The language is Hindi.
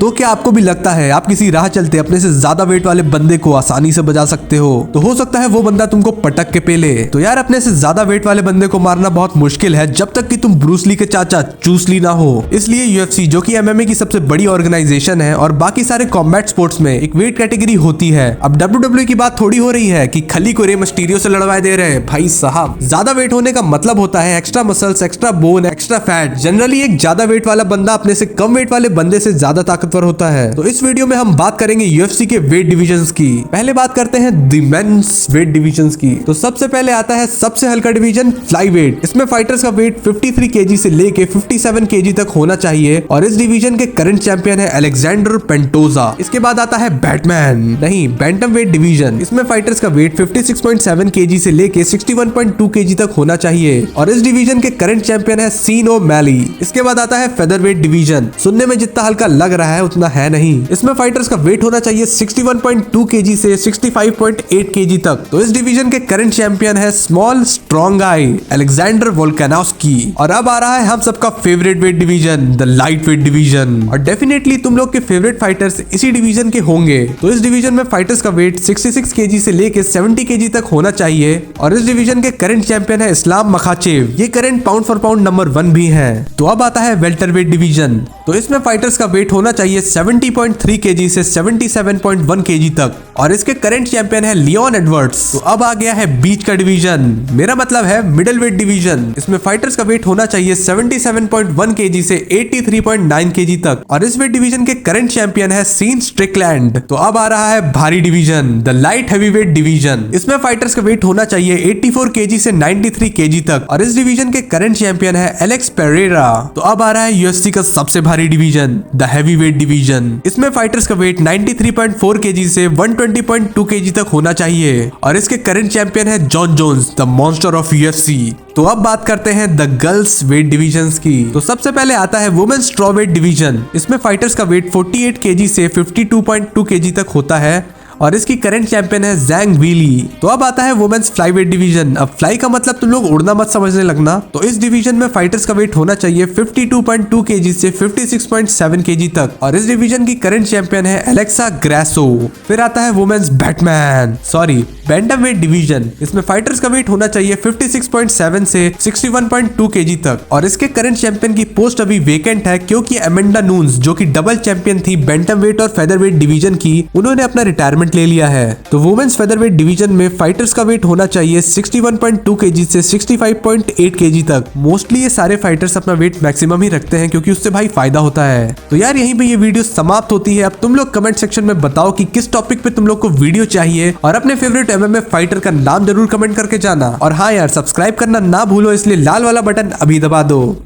तो क्या आपको भी लगता है आप किसी राह चलते अपने से ज्यादा वेट वाले बंदे को आसानी से बजा सकते हो? तो हो सकता है वो बंदा तुमको पटक के पेले। तो यार अपने से ज्यादा वेट वाले बंदे को मारना बहुत मुश्किल है जब तक कि तुम ब्रूस ली के चाचा चूस ली ना हो। इसलिए यूएफसी जो कि एमएमए की सबसे बड़ी ऑर्गेनाइजेशन है और बाकी सारे कॉम्बैट स्पोर्ट्स में एक वेट कैटेगरी होती है। अब डब्ल्यूडब्ल्यूई की बात थोड़ी हो रही है कि खली को रे मिस्टीरियो से लड़वाए दे रहे हैं। भाई साहब, ज्यादा वेट होने का मतलब होता है extra muscles, extra bone, extra fat. Generally एक ज्यादा वेट वाला बंदा अपने से कम वेट वाले बंदे से ज्यादा ताकतवर होता है। तो इस वीडियो में हम बात करेंगे यूएफसी के वेट डिविजन्स की। पहले बात करते हैं द मेंस वेट डिविजन्स की। तो सबसे पहले आता है सबसे हल्का डिवीजन फ्लाई वेट। इसमें फाइटर्स का वेट 53 केजी से लेके 57 केजी तक होना चाहिए और इस डिवीजन के करंट चैंपियन है अलेक्जेंडर पेंटोजा। इसके बाद आता है बैटमैन नहीं बैंटम वेट डिवीजन। इसमें फाइटर्स का वेट 56.7 केजी से लेके 61.2 केजी तक होना चाहिए और इस डिवीजन के करंट चैंपियन है सीन ओमैली। इसके बाद आता है फेदर वेट डिवीजन। सुनने में जितना हल्का लग रहा है उतना है नहीं। इसमें फाइटर्स का वेट होना चाहिए 61.2 केजी से 65.8 केजी तक। तो इस डिवीजन के करंट चैंपियन है स्मॉल स्ट्रॉन्ग गाय अलेक्जेंडर वोल्कानोव्स्की। और अब आ रहा है हम सबका favourite weight division the light weight division. और डेफिनेटली तुम लोग के फेवरेट फाइटर्स इसी डिवीजन के होंगे। तो इस डिवीजन में फाइटर्स का वेट 66 केजी से लेके 70 केजी तक होना चाहिए और इस डिवीजन के करंट चैंपियन है इस्लाम मखाचेव। ये current pound for pound number 1 भी है। तो अब आता है वेल्टर वेट डिवीजन। तो इसमें फाइटर्स का वेट होना चाहिए 70.3 केजी से 77.1 केजी तक और इसके करंट चैंपियन है लियोन एडवर्ड्स। तो अब आ गया है बीच का डिवीजन, मेरा मतलब है मिडिल वेट डिवीजन। इसमें फाइटर्स का वेट होना चाहिए 77.1 केजी से 83.9 केजी तक और इस वेट डिवीजन के करंट चैंपियन है सीन स्ट्रिकलैंड। तो अब आ रहा है भारी division the light heavy weight division. इसमें फाइटर्स का वेट होना चाहिए 84 केजी से 93 केजी तक और इस डिवीजन के करंट चैंपियन है एलेक्स पेरेरा। तो अब आ रहा है यूएफसी का सबसे भारी division the heavyweight division. इसमें फाइटर्स का वेट 93.4 केजी से 120.2 केजी तक होना चाहिए और इसके करंट चैंपियन है John Jones the monster of UFC. तो अब बात करते हैं द गर्ल्स वेट डिवीजन्स की। तो सबसे पहले आता है वुमेन्स स्ट्रॉ वेट डिवीजन। इसमें फाइटर्स का वेट 48 केजी से 52.2 केजी तक होता है और इसकी करंट चैंपियन है जैंग वीली। तो अब आता है वुमेन्स फ्लाई वेट डिवीजन। अब फ्लाई का मतलब तुम लोग उड़ना मत समझने लगना। तो इस डिवीजन में फाइटर्स का वेट होना चाहिए 52.2 केजी से 56.7 केजी तक और इस डिवीजन की करंट चैंपियन है एलेक्सा ग्रासो। फिर आता है वुमेन्स बैंटम वेट डिवीजन। इसमें फाइटर्स का वेट होना चाहिए 56.7 से 61.2 केजी तक और इसके करंट चैंपियन की पोस्ट अभी वेकेंट है क्योंकि एमेंडा नून्स जो कि डबल चैंपियन थी बैंटम वेट और फेदर वेट डिवीजन की, उन्होंने अपना रिटायरमेंट ले लिया है। तो वुमेन्स फेदरवेट डिवीजन में फाइटर्स का वेट होना चाहिए 61.2 केजी से 65.8 केजी तक। मोस्टली ये सारे फाइटर्स अपना वेट मैक्सिमम ही रखते हैं क्योंकि उससे भाई फायदा होता है। तो यार यहीं पे ये वीडियो समाप्त होती है। अब तुम लोग कमेंट सेक्शन में बताओ कि किस टॉपिक पे तुम लोग को वीडियो चाहिए और अपने फेवरेट एमएमए फाइटर का नाम जरूर कमेंट करके जाना। और हाँ यार, सब्सक्राइब करना ना भूलो, इसलिए लाल वाला बटन अभी दबा दो।